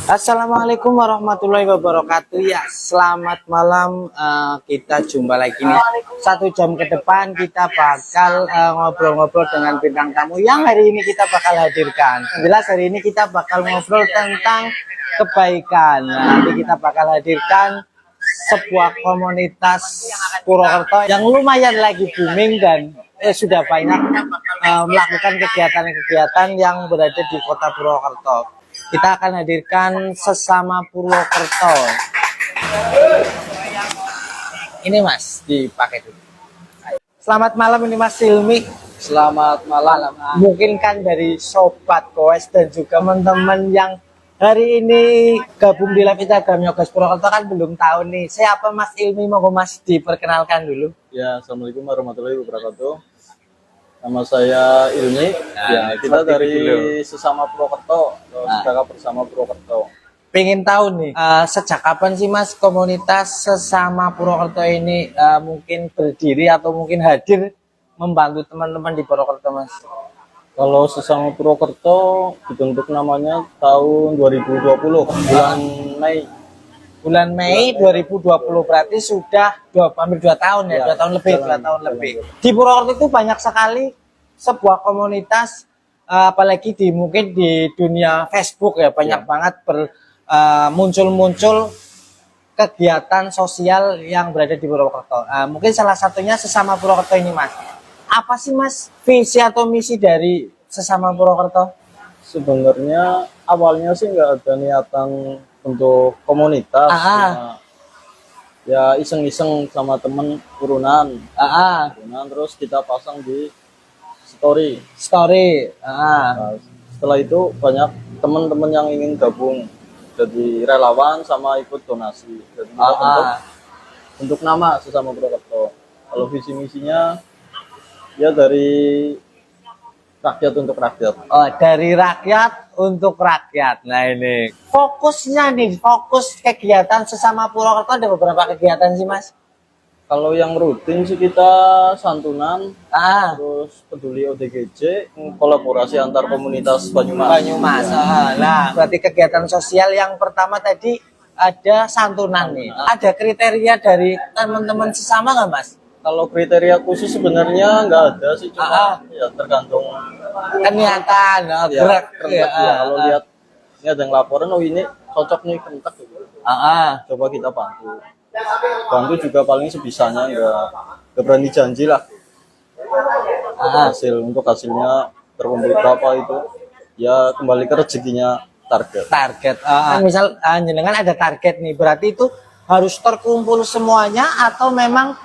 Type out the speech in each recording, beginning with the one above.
Assalamualaikum warahmatullahi wabarakatuh. Ya, selamat malam. Kita jumpa lagi nih. 1 jam ke depan kita bakal ngobrol-ngobrol dengan bintang tamu yang hari ini kita bakal hadirkan. Jelas hari ini kita bakal ngobrol tentang kebaikan. Nanti kita bakal hadirkan sebuah komunitas Purwokerto yang lumayan lagi booming dan sudah banyak melakukan kegiatan-kegiatan yang berada di kota Purwokerto. Kita akan hadirkan sesama Purwokerto. Ini Mas, dipakai dulu. Selamat malam, ini Mas Silmi. Selamat malam. Mungkin kan dari Sobat Goes dan juga teman-teman yang hari ini gabung di live Instagram Yogas Purwokerto kan belum tahu nih. Siapa Mas Ilmi? Mau Mas diperkenalkan dulu. Ya, Assalamualkum warahmatullahi wabarakatuh. Nama saya Ilmi. Ya, kita dari sesama Purwokerto, saudara bersama Purwokerto. Pengen tahu nih, sejak kapan sih Mas komunitas sesama Purwokerto ini mungkin berdiri atau mungkin hadir membantu teman-teman di Purwokerto, Mas? Kalau sesama Purwokerto dibentuk namanya tahun 2020, bulan Mei. Bulan Mei 2020, berarti sudah hampir 2 tahun ya, 2 tahun lebih, 2 tahun lebih. Di Purwokerto itu banyak sekali sebuah komunitas, apalagi mungkin di dunia Facebook ya, banyak banget muncul-muncul kegiatan sosial yang berada di Purwokerto. Mungkin salah satunya sesama Purwokerto ini, Mas. Apa sih Mas visi atau misi dari sesama Purwokerto? Sebenarnya awalnya sih nggak ada niatan untuk komunitas, ya iseng-iseng sama temen turunan, terus kita pasang di story. Nah, setelah itu banyak teman-teman yang ingin gabung jadi relawan sama ikut donasi. Jadi untuk nama sesama Purwokerto. Kalau visi misinya ya dari rakyat untuk rakyat. Oh, dari rakyat untuk rakyat. Nah ini fokusnya nih, fokus kegiatan sesama Purwokerto ada beberapa kegiatan sih Mas. Kalau yang rutin sih kita santunan, terus peduli ODGJ, kolaborasi antar komunitas Banyumas. Nah berarti kegiatan sosial yang pertama tadi ada santunan nih. Ada kriteria dari teman-teman sesama nggak Mas? Kalau kriteria khusus sebenarnya nggak ada sih, cuma ya tergantung kenyataan, gerak. Kalau lihat ini ada yang laporan, oh ini cocok nih kentek gitu. Coba kita bantu juga paling sebisanya, nggak berani janji lah. Hasilnya terkumpul berapa itu ya kembali ke rezekinya target. Misal jenengan ada target nih, berarti itu harus terkumpul semuanya atau memang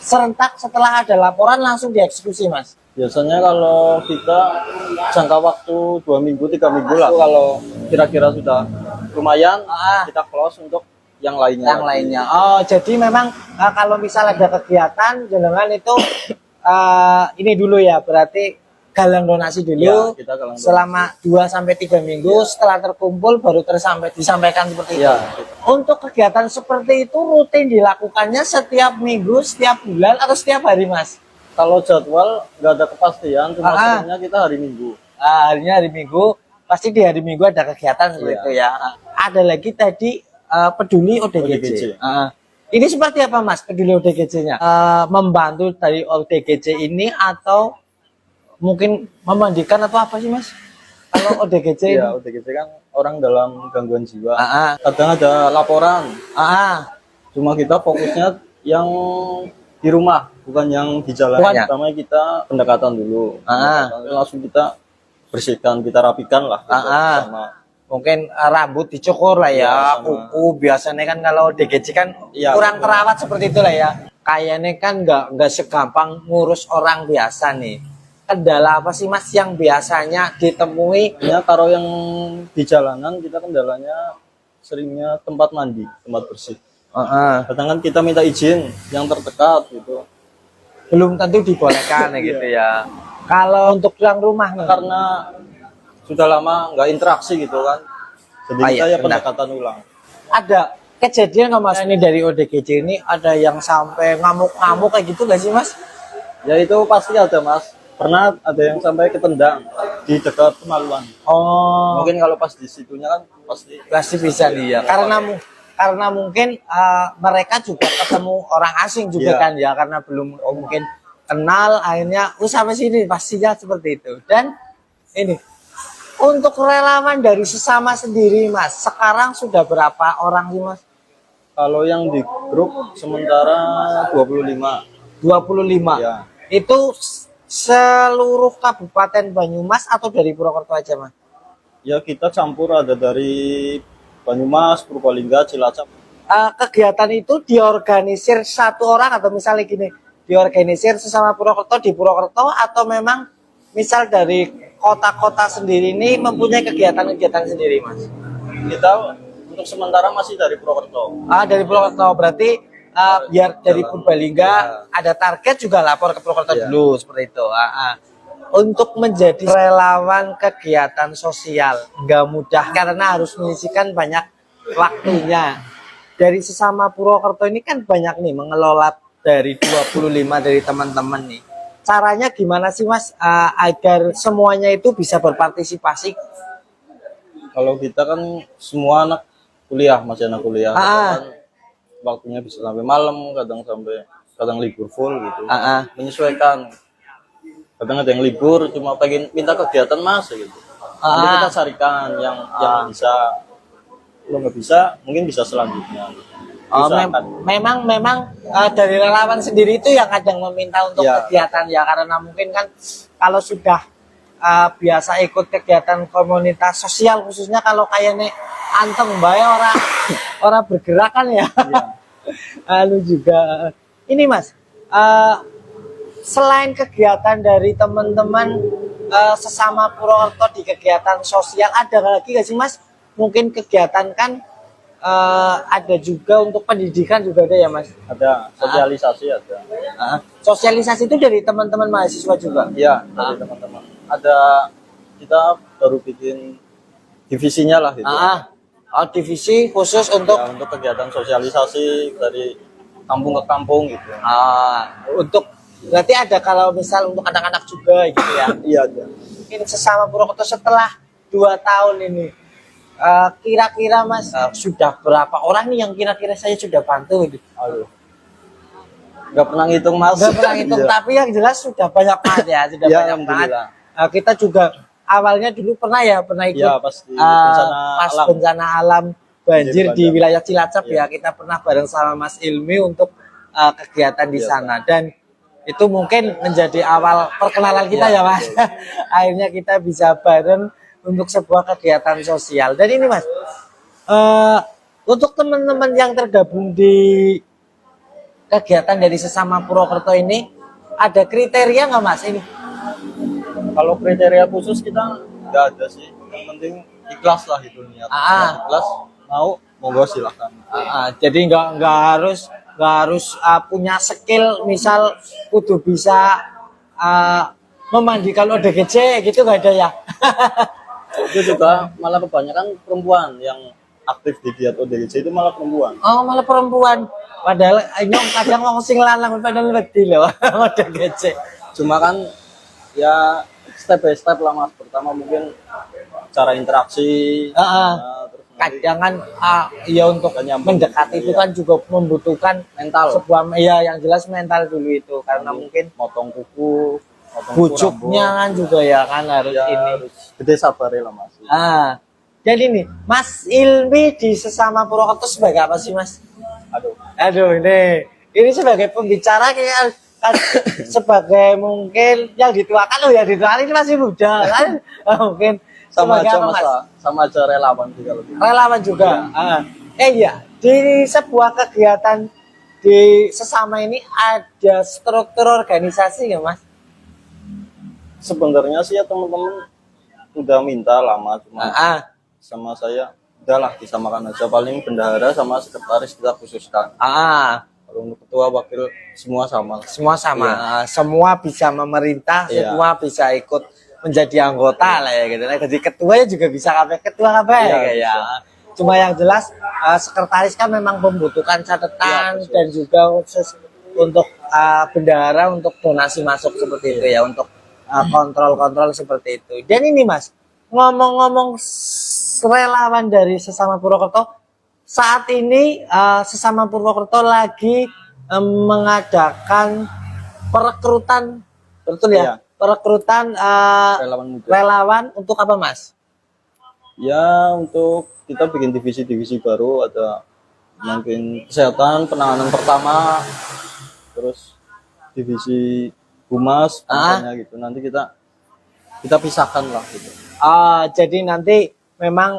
serentak setelah ada laporan langsung dieksekusi Mas? Biasanya kalau kita jangka waktu 2 minggu 3 minggu lah, kalau kira-kira sudah lumayan kita close untuk yang lainnya. Oh jadi memang kalau misal ada kegiatan jenengan itu ini dulu ya, berarti galang donasi dulu ya, selama 2-3 minggu, setelah terkumpul baru disampaikan seperti itu. Untuk kegiatan seperti itu rutin dilakukannya setiap minggu, setiap bulan, atau setiap hari Mas? Kalau jadwal nggak ada kepastian, cuma sebenarnya kita hari Minggu. Harinya hari Minggu, pasti di hari Minggu ada kegiatan seperti itu ya. Ada lagi tadi peduli ODGJ. Ini seperti apa Mas peduli ODGJ-nya? Membantu dari ODGJ ini atau mungkin memandikan atau apa sih Mas? Kalau ODGJ ya, ODGJ kan orang dalam gangguan jiwa. Kadang ada laporan. Cuma kita fokusnya yang di rumah, bukan yang di jalan. Pertama kita pendekatan dulu. Langsung kita bersihkan, kita rapikan lah. Sama mungkin rambut dicukur lah ya, kuku biasanya kan kalau ODGJ kan kurang terawat seperti itulah ya. Kayaknya kan nggak segampang ngurus orang biasa nih. Kendala apa sih Mas yang biasanya ditemui? Ya kalau yang di jalanan kita kendalanya seringnya tempat mandi, tempat bersih. Kadang kan kita minta izin yang terdekat gitu. Belum tentu dibolehkan gitu ya. Kalau untuk yang rumah karena sudah lama nggak interaksi gitu kan. Jadi kita ya pendekatan ulang. Ada kejadian nggak Mas ini dari ODGJ ini ada yang sampai ngamuk-ngamuk kayak gitu nggak sih Mas? Ya itu pasti ada Mas. Pernah ada yang sampai ketendang di dekat kemaluan. Oh. Mungkin kalau pas di situnya kan pasti bisa dia. Karena mungkin mereka juga ketemu orang asing juga kan ya, karena belum mungkin kenal, akhirnya sampai sini pastinya seperti itu. Dan ini untuk relawan dari sesama sendiri Mas, sekarang sudah berapa orang sih Mas? Kalau yang di grup sementara 25. 25. Ya. Itu seluruh Kabupaten Banyumas atau dari Purwokerto aja Mas? Ya kita campur, ada dari Banyumas, Purbalingga, Cilacap. Kegiatan itu diorganisir satu orang atau misalnya gini, diorganisir sesama Purwokerto di Purwokerto, atau memang misal dari kota-kota sendiri ini mempunyai kegiatan-kegiatan sendiri Mas? Kita untuk sementara masih dari Purwokerto. Dari Purwokerto, berarti biar dari Purbalingga ada target juga lapor ke Purwokerto dulu seperti itu. Untuk menjadi relawan kegiatan sosial nggak mudah karena harus menyisihkan banyak waktunya. Dari sesama Purwokerto ini kan banyak nih mengelola dari 25 dari teman-teman nih. Caranya gimana sih Mas agar semuanya itu bisa berpartisipasi? Kalau kita kan semua anak kuliah, masih anak kuliah. Kan waktunya bisa sampai malam, kadang libur full gitu. Menyesuaikan. Kadang ada yang libur cuma pengen minta kegiatan Mas gitu. Jadi kita carikan yang bisa. Kalau nggak bisa, mungkin bisa selanjutnya. Memang dari relawan sendiri itu yang kadang meminta untuk kegiatan ya, karena mungkin kan kalau sudah biasa ikut kegiatan komunitas sosial, khususnya kalau kayaknya anteng bae orang bergerak kan ya. Lalu juga ini Mas, selain kegiatan dari teman-teman sesama Purwokerto di kegiatan sosial, ada lagi nggak sih Mas? Mungkin kegiatan kan ada juga untuk pendidikan juga ada ya Mas? Ada, sosialisasi ada. Sosialisasi itu dari teman-teman mahasiswa juga? Iya, dari teman-teman. Ada, kita baru bikin divisinya lah gitu. Divisi khusus untuk kegiatan sosialisasi dari kampung ke kampung gitu. Untuk berarti ada kalau misal untuk anak-anak juga gitu ya? Iya ada. Mungkin sesama Purwokerto setelah 2 tahun ini, kira-kira Mas sudah berapa orang nih yang kira-kira saya sudah bantu gitu? Aduh, nggak pernah ngitung Mas. Nggak pernah ngitung, tapi yang jelas sudah banyak banget ya, sudah banyak banget. Kita juga awalnya dulu pernah ikut pas bencana alam banjir di wilayah Cilacap ya, kita pernah bareng sama Mas Ilmi untuk kegiatan di sana, dan itu mungkin menjadi awal perkenalan kita ya Mas. Akhirnya kita bisa bareng untuk sebuah kegiatan sosial. Dan ini Mas, untuk teman-teman yang tergabung di kegiatan dari sesama Purwokerto ini, ada kriteria nggak Mas ini? Kalau kriteria khusus kita nggak ada sih. Yang penting ikhlas lah itu niat. Ikhlas, mau, monggo silahkan. Jadi nggak harus punya skill, misal kudu bisa memandikan ODGJ gitu, nggak ada ya? Itu juga malah kebanyakan perempuan yang aktif di giat ODGJ, itu malah perempuan. Malah perempuan. Padahal nyong kadang ngomong sing lanang padahal wedi loh ODGJ. Cuma kan ya step by step lah Mas. Pertama mungkin cara interaksi. Kadang kan ya untuk mendekati itu kan juga membutuhkan mental. Sebuah yang jelas mental dulu itu, karena mungkin motong kuku, bujuknya kan juga ya kan harus gede sabar lah Mas. Jadi nih Mas Ilmi di sesama Purwokerto sebagai apa sih Mas? Aduh ini sebagai pembicara kayak sebagai mungkin yang dituakan loh ya, dituakan ini masih muda kan. Mungkin sama aja relawan juga lebih. Relawan juga. Iya, di sebuah kegiatan di sesama ini ada struktur organisasi ya Mas? Sebenarnya sih ya teman-teman udah minta lama, cuma sama saya udahlah disamakan aja, paling bendahara sama sekretaris kita khususkan. Kalau untuk ketua wakil semua sama. Semua bisa memerintah, semua bisa ikut menjadi anggota lah ya gitu. Jadi ketuanya juga bisa ketua ya. Cuma yang jelas sekretaris kan memang membutuhkan catatan dan juga untuk bendahara untuk donasi masuk seperti itu ya, untuk kontrol seperti itu. Dan ini Mas, ngomong-ngomong relawan dari Sesama Purwokerto, saat ini Sesama Purwokerto lagi mengadakan perekrutan, betul ya? Iya. Perekrutan Relawan muda. relawan untuk apa, Mas? Ya, untuk kita bikin divisi-divisi baru, ada mungkin kesehatan, penanganan pertama, terus divisi humas, misalnya gitu. Nanti kita pisahkan lah gitu. Jadi nanti memang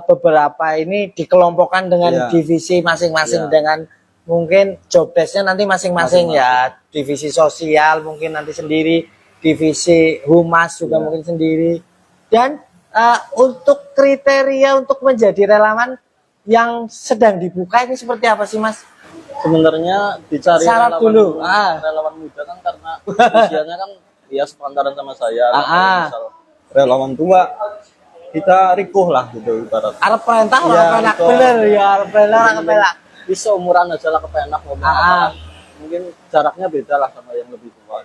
beberapa ini dikelompokkan dengan divisi masing-masing dengan mungkin job desk-nya nanti masing-masing ya. Divisi sosial mungkin nanti sendiri, divisi humas juga mungkin sendiri. Dan untuk kriteria untuk menjadi relawan yang sedang dibuka ini seperti apa sih, Mas? Sebenarnya dicari syarat relawan dulu. Relawan muda kan karena usianya kan ya sepantaran sama saya. Misal relawan tua kita rikuh lah gitu ibarat. Arep perintah orang penak bener ya, arep perintah orang penak. Bisa umuran aja lah kepenak ngomong apa. Mungkin jaraknya beda lah sama yang lebih tua.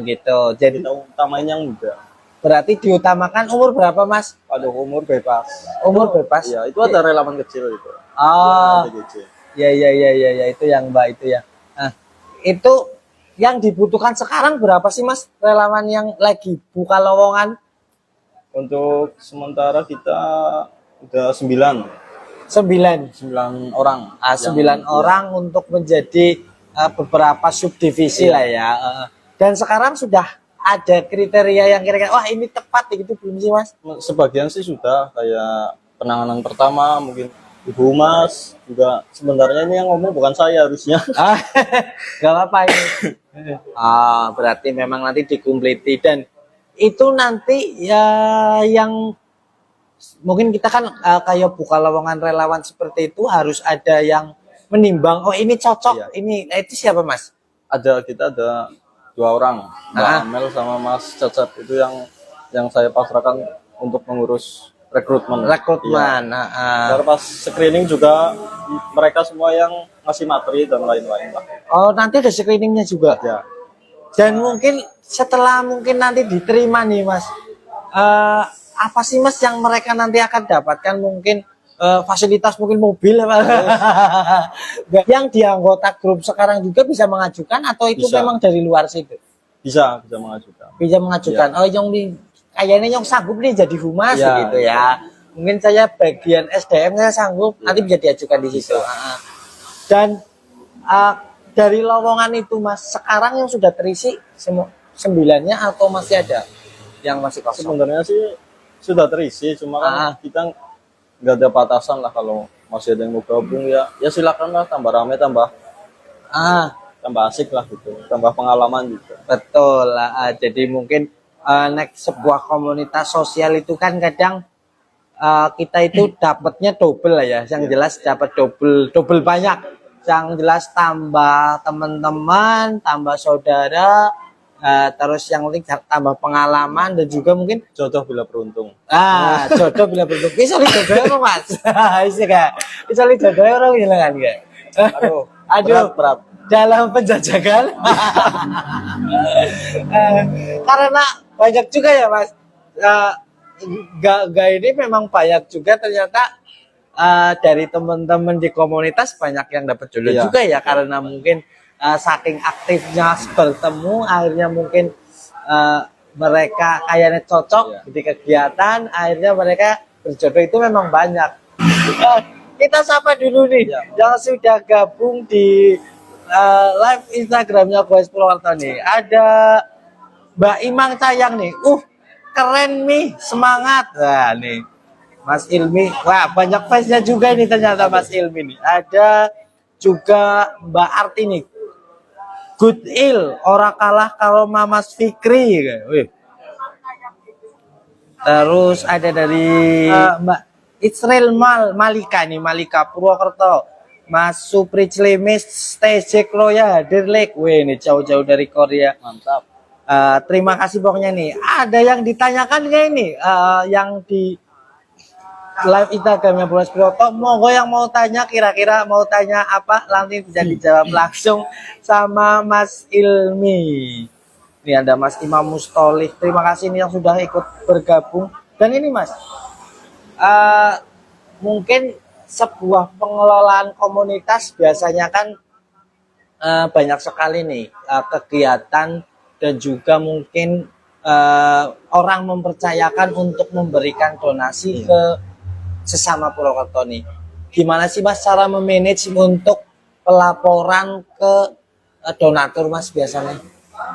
Gitu. Jadi kita utamain yang muda. Berarti diutamakan umur berapa, Mas? Aduh, umur bebas. Umur bebas. Iya, itu ada relawan kecil itu. Ya, itu yang Mbak itu ya. Nah, itu yang dibutuhkan sekarang berapa sih, Mas? Relawan yang lagi buka lowongan? Untuk sementara kita udah 9 orang. 9 orang untuk menjadi beberapa subdivisi lah ya. Dan sekarang sudah ada kriteria yang kira-kira wah ini tepat gitu belum sih, Mas? Sebagian sih sudah, kayak penanganan pertama mungkin Ibu Humas juga. Sebenarnya ini yang ngomong bukan saya harusnya. Gak apa-apa ini. Berarti memang nanti dikumpliti dan itu nanti ya yang mungkin kita kan kayak buka lowongan relawan seperti itu harus ada yang menimbang oh ini cocok ini itu siapa, Mas? Kita ada 2 orang, Mbak Amel sama Mas Cacat, itu yang saya pasrahkan untuk mengurus rekrutmen. Karena pas screening juga mereka semua yang ngasih materi dan lain-lain lah. Nanti ada screeningnya juga ya. Dan mungkin setelah mungkin nanti diterima nih, Mas, apa sih, Mas, yang mereka nanti akan dapatkan? Mungkin fasilitas, mungkin mobil yang di anggota grup sekarang juga bisa mengajukan atau itu memang dari luar situ? Bisa mengajukan. Yang kayaknya yang sanggup nih jadi humas gitu ya. Mungkin saya bagian SDM saya sanggup, nanti bisa diajukan di situ. Dan dari lowongan itu, Mas, sekarang yang sudah terisi 9-nya atau masih ada yang masih kosong? Sebenarnya sih sudah terisi, cuma kan kita nggak ada batasan lah, kalau masih ada yang mau gabung ya silakan lah, tambah rame, tambah asik lah gitu, tambah pengalaman juga. Betul lah. Jadi mungkin sebuah komunitas sosial itu kan kadang kita itu dapatnya double lah ya, yang jelas dapat double banyak, yang jelas tambah teman-teman, tambah saudara. Terus yang penting tambah pengalaman dan juga mungkin jodoh bila beruntung. Jodoh bila beruntung. Bisa jodoh orang, Mas. Bisa gak? Bisa jodoh orang hilangan gak? Aduh, berat. Dalam penjajakan. Karena banyak juga ya, Mas. Gak ini memang banyak juga ternyata dari teman-teman di komunitas banyak yang dapat jodoh juga ya, karena mungkin saking aktifnya bertemu akhirnya mungkin mereka kayaknya cocok di kegiatan, akhirnya mereka berjodoh itu memang banyak. Kita sapa dulu nih yang sudah gabung di live Instagramnya Goes Purwokerto nih. Ada Mbak Imang Cayang nih. Keren nih, semangat. Nah nih Mas Ilmi, wah banyak fansnya juga ini ternyata Mas Ilmi nih. Ada juga Mbak Arti nih. Good Il, orang kalah kalau Mas Fikri. Terus ada dari Mbak Israel Malika nih, Malika Purwokerto. Mas Supri Clemis, Stejek Roya, Dirlek. Ini jauh-jauh dari Korea. Mantap. Terima kasih pokoknya nih. Ada yang ditanyakan nggak ini? Yang di live Instagramnya Bolas Purwokerto, monggo yang mau tanya, kira-kira mau tanya apa nanti bisa dijawab langsung sama Mas Ilmi. Ini ada Mas Imam Mustolih, terima kasih nih yang sudah ikut bergabung. Dan ini Mas, mungkin sebuah pengelolaan komunitas biasanya kan banyak sekali nih kegiatan dan juga mungkin orang mempercayakan untuk memberikan donasi ke sesama Purwokerto nih. Gimana sih Mas cara memanage untuk pelaporan ke donatur Mas biasanya?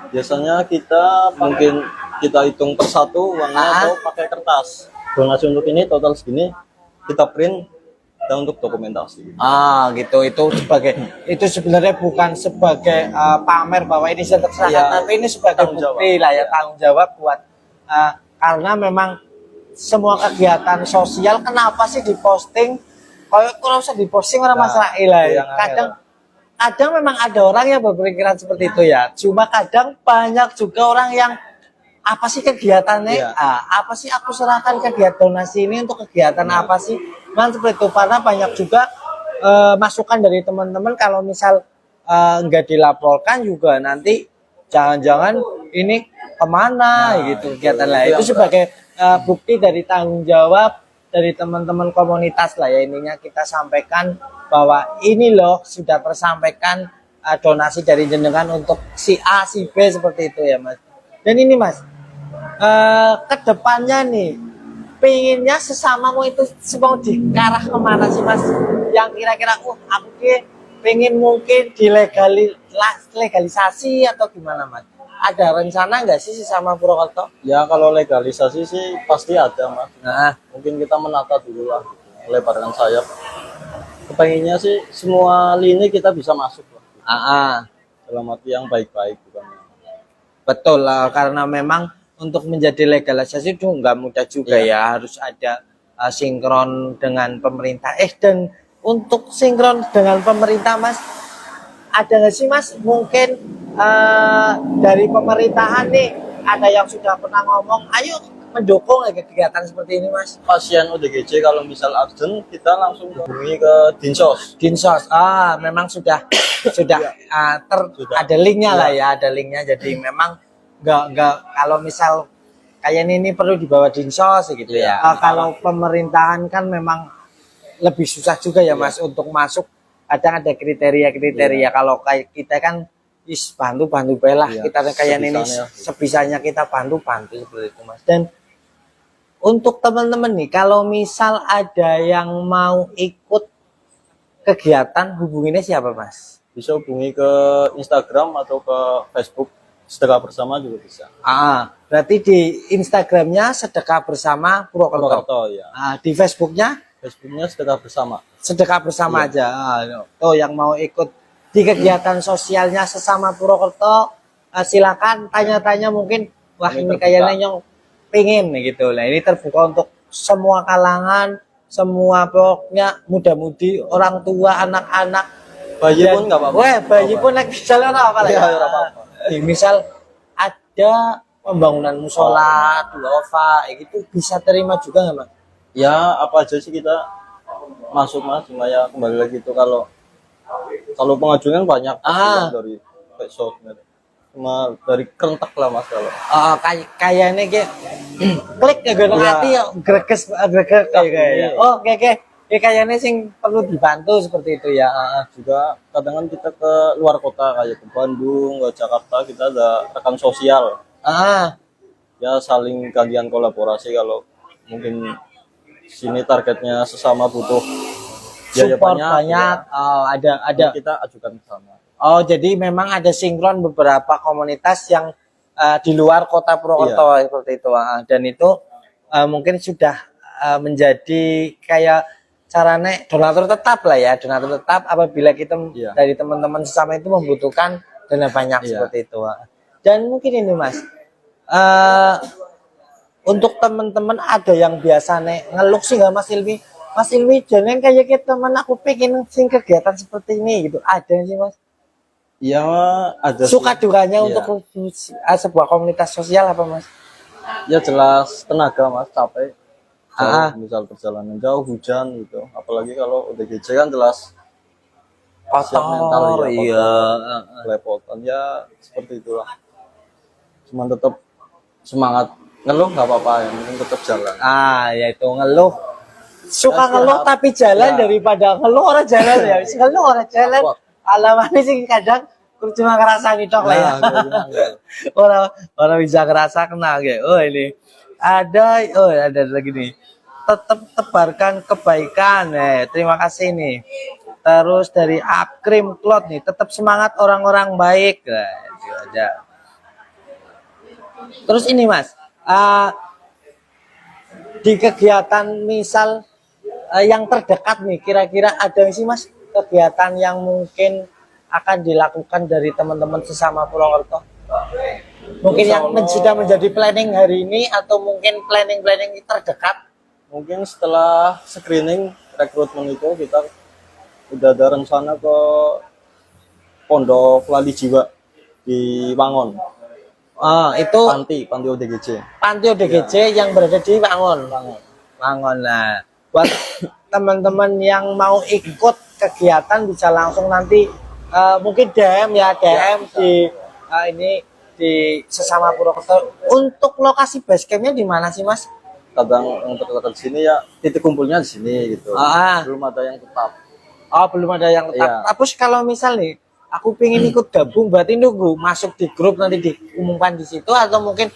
Biasanya kita mungkin kita hitung per satu uangnya atau pakai kertas. Donasi untuk ini total segini, kita print dan untuk dokumentasi. Gitu. Itu sebenarnya bukan sebagai pamer bahwa ini saya terserahkan, tapi ini sebagai bukti lah ya, tanggung jawab buat karena memang semua kegiatan sosial kenapa sih diposting? Kalau usah diposting orang masalah ya. Kadang memang ada orang yang berpikiran seperti itu ya. Cuma kadang banyak juga orang yang apa sih kegiatannya? Apa sih aku serahkan kegiatan donasi ini untuk kegiatan apa sih? Memang seperti itu karena banyak juga masukan dari teman-teman kalau misal nggak dilaporkan juga nanti jangan-jangan ini kemana gitu kegiatan lah. Itu sebagai bukti dari tanggung jawab dari teman-teman komunitas lah ya, intinya kita sampaikan bahwa ini loh sudah tersampaikan donasi dari jenengan untuk si A, si B seperti itu ya Mas. Dan ini Mas, kedepannya nih, pengennya sesamamu itu mau diarah kemana sih Mas? Yang kira-kira, aku pengen mungkin legalisasi atau gimana Mas? Ada rencana nggak sih sama Purwokerto? Ya kalau legalisasi sih pasti ada Mas. Mungkin kita menata dulu lah, melebarkan sayap. Kepengennya sih semua lini kita bisa masuk lah. Dalam arti yang baik-baik bukan. Betul lah, karena memang untuk menjadi legalisasi itu nggak mudah juga ya, harus ada sinkron dengan pemerintah. Dan untuk sinkron dengan pemerintah Mas, ada nggak sih Mas mungkin dari pemerintahan nih ada yang sudah pernah ngomong, ayo mendukung kegiatan seperti ini Mas? Pasien ODGJ kalau misal urgent kita langsung hubungi ke Dinsos. Memang sudah ada linknya lah ya, ada linknya. Jadi memang nggak kalau misal kayak ini perlu dibawa Dinsos gitu ya. Kalau pemerintahan kan memang lebih susah juga ya Mas untuk masuk. Kadang ada kriteria. Kalau kayak kita kan bantu lah kita kayak ini sebisanya kita bantu seperti itu Mas. Dan untuk teman-teman nih, kalau misal ada yang mau ikut kegiatan, hubunginnya siapa Mas? Bisa hubungi ke Instagram atau ke Facebook, Sedekah Bersama juga bisa. Berarti di Instagramnya Sedekah Bersama Purwokerto. Ya. Di Facebooknya Sedekah Bersama. Sedekah Bersama aja. Tuh yang mau ikut di kegiatan sosialnya sesama Purwokerto, silakan tanya-tanya mungkin. Wah ini kayaknya yang pengen gitu. Nah ini terbuka untuk semua kalangan, semua pokoknya muda-mudi, orang tua, anak-anak, bayi pun nggak apa-apa. Bayi pun lagi misalnya apa lah ya. Misal ada pembangunan musola, duafa, gitu bisa terima juga nggak Mas? Ya apa aja sih kita masuk Mas, cuma ya kembali lagi itu kalau pengajuan banyak dari sosmed, cuma dari kerentak lah Mas kalau. Kayaknya kayak klik ya gak hati ya greges kayak. Oke. Kayaknya sing perlu dibantu seperti itu ya. Juga kadang kan kita ke luar kota kayak ke Bandung, ke Jakarta, kita ada rekan sosial. Ya saling gantian kolaborasi kalau mungkin sini targetnya sesama butuh biaya banyak. Ada kita ajukan ke sana. Jadi memang ada sinkron beberapa komunitas yang di luar kota Purwokerto seperti itu. Dan itu mungkin sudah menjadi kayak caranya donatur tetap lah ya, donatur tetap apabila kita dari teman-teman sesama itu membutuhkan dana banyak seperti itu. Dan mungkin ini Mas, untuk teman-teman ada yang biasanya ngeluh sih nggak Mas Ilmi jangan kayak kita teman aku pengen sing kegiatan seperti ini gitu, ada sih Mas? Iya ada. Suka dukanya untuk sebuah komunitas sosial apa Mas? Ya jelas tenaga Mas, capek. Misal perjalanan jauh, hujan gitu, apalagi kalau ODGJ kan jelas kotor mental lepotan ya seperti itulah. Cuman tetap semangat, ngeluh nggak apa-apa, yang penting tetap jalan. Yaitu ngeluh suka ngeluh tapi jalan daripada ngeluh orang jalan ya. Ngeluh orang jalan. Alamannya sih kadang cuma ngerasa gitu lah ya. Orang bisa ngerasa kena gitu. Oh ini ada lagi nih. Tetap tebarkan kebaikan. Terima kasih nih. Terus dari Akrim Cloud nih, tetap semangat orang-orang baik. Nah, itu aja. Terus ini Mas, di kegiatan misal yang terdekat nih, kira-kira ada sih Mas kegiatan yang mungkin akan dilakukan dari teman-teman sesama Purwokerto? Mungkin yang sudah menjadi planning hari ini atau mungkin planning-planning terdekat? Mungkin setelah screening rekrutmen itu kita udah ada rencana ke Pondok Lali Jiwa di Wangon. Itu Panti ODGJ. Panti ODGJ yang berada di Wangon. Wangon. Nah, buat teman-teman yang mau ikut kegiatan bisa langsung nanti mungkin DM di ini di sesama Purwokerto. Untuk lokasi base campnya di mana sih Mas? Kadang untuk di sini ya titik kumpulnya di sini gitu. Belum ada yang tetap. Belum ada yang tetap. Terus kalau misal nih aku pengen ikut gabung, berarti nunggu masuk di grup nanti diumumkan di situ atau mungkin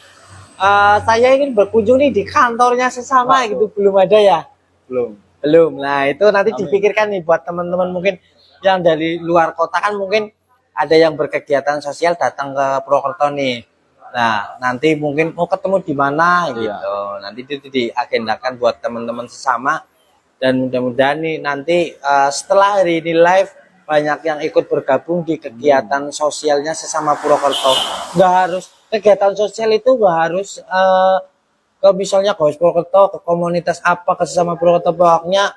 saya ingin berkunjung nih di kantornya sesama gitu, belum ada ya? Belum. Nah itu nanti dipikirkan nih buat teman-teman mungkin yang dari luar kota kan mungkin ada yang berkegiatan sosial datang ke Purwokerto nih. Nah nanti mungkin mau ketemu di mana gitu. Nanti itu diagendakan buat teman-teman sesama dan mudah-mudahan nih nanti setelah hari ini live banyak yang ikut bergabung di kegiatan sosialnya sesama Purwokerto. Nggak harus kegiatan sosial itu nggak harus ke misalnya ke Purwokerto, ke komunitas apa, ke sesama Purwokerto, pokoknya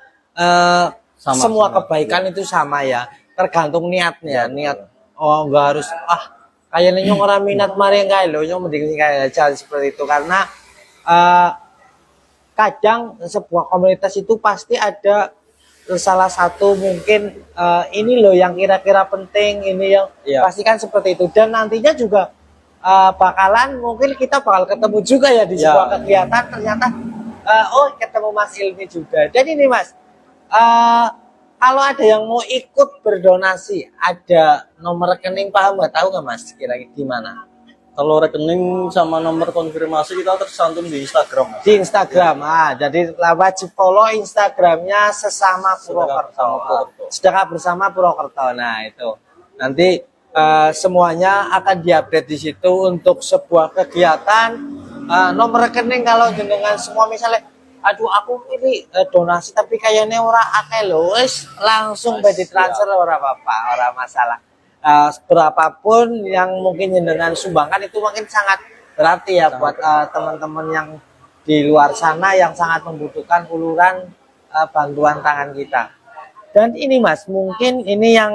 semua kebaikan itu sama ya. Tergantung niatnya, niat. Nggak harus kayaknya nyong orang minat mari kayak lo, nyong mending kayak jalan seperti itu karena kadang sebuah komunitas itu pasti ada salah satu mungkin ini loh yang kira-kira penting, ini yang pasti kan seperti itu. Dan nantinya juga bakalan mungkin kita bakal ketemu juga ya di sebuah kegiatan ternyata ketemu Mas Ilmi juga. Dan ini Mas kalau ada yang mau ikut berdonasi ada nomor rekening paham nggak, tahu nggak Mas kira-kira di mana? Kalau rekening sama nomor konfirmasi kita tercantum di Instagram. Di Instagram, jadi wajib follow Instagramnya sesama Purwokerto. Sedekah bersama Purwokerto. Nah itu nanti semuanya akan diupdate di situ untuk sebuah kegiatan. Nomor rekening kalau jenengan semua misalnya, aduh aku ini donasi tapi kayaknya ora akeh loh, langsung by transfer ora apa-apa, ora masalah. Berapapun yang mungkin jenengan sumbangkan itu mungkin sangat berarti ya buat teman-teman yang di luar sana yang sangat membutuhkan uluran bantuan tangan kita. Dan ini Mas, mungkin ini yang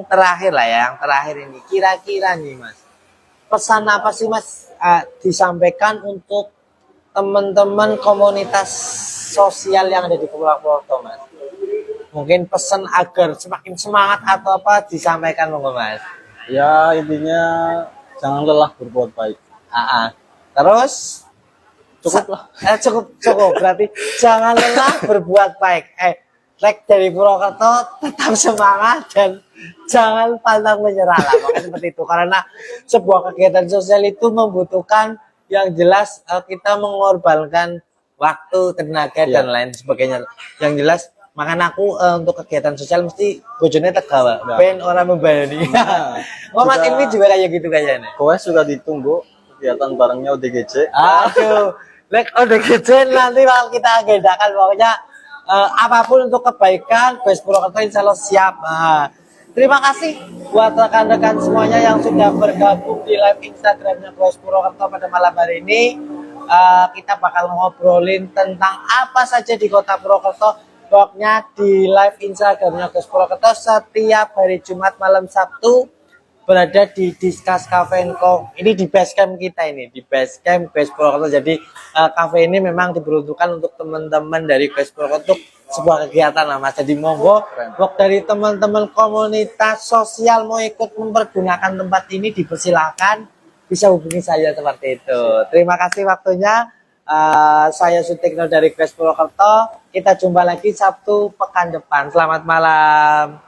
terakhir lah ya, yang terakhir ini kira-kira nih Mas, pesan apa sih Mas disampaikan untuk teman-teman komunitas sosial yang ada di Purwokerto Mas? Mungkin pesan agar semakin semangat atau apa disampaikan monggo Mas. Ya intinya jangan lelah berbuat baik. Terus cukup berarti jangan lelah berbuat baik. Dari Purwokerto tetap semangat dan jangan pantang menyerah lah. Makanya seperti itu karena sebuah kegiatan sosial itu membutuhkan yang jelas kita mengorbankan waktu, tenaga dan lain sebagainya. Yang jelas makanya aku untuk kegiatan sosial mesti bojone tegawa, ben orang membayani. Mas Ilmi juga kayak gitu kayaknya. Kowe sudah ditunggu kegiatan barengnya ODGJ. Aduh, ODGJ nanti bakal kita agendakan pokoknya apapun untuk kebaikan Quest Purwokerto insya Allah siap. Terima kasih buat rekan-rekan semuanya yang sudah bergabung di live Instagramnya Quest Purwokerto pada malam hari ini. Kita bakal ngobrolin tentang apa saja di kota Purwokerto. Pokoknya di live Instagramnya Quest Purwokerto setiap hari Jumat malam Sabtu berada di Discuss Cafe & Co. Ini di base camp kita ini, di base camp Quest Purwokerto. Jadi cafe ini memang diperuntukkan untuk teman-teman dari Quest Purwokerto, sebuah kegiatan lah Mas. Jadi monggo buat dari teman-teman komunitas sosial mau ikut mempergunakan tempat ini dipersilakan, bisa hubungi saya seperti itu. Terima kasih waktunya. Saya Sutikno dari Quest Purwokerto. Kita jumpa lagi Sabtu pekan depan. Selamat malam.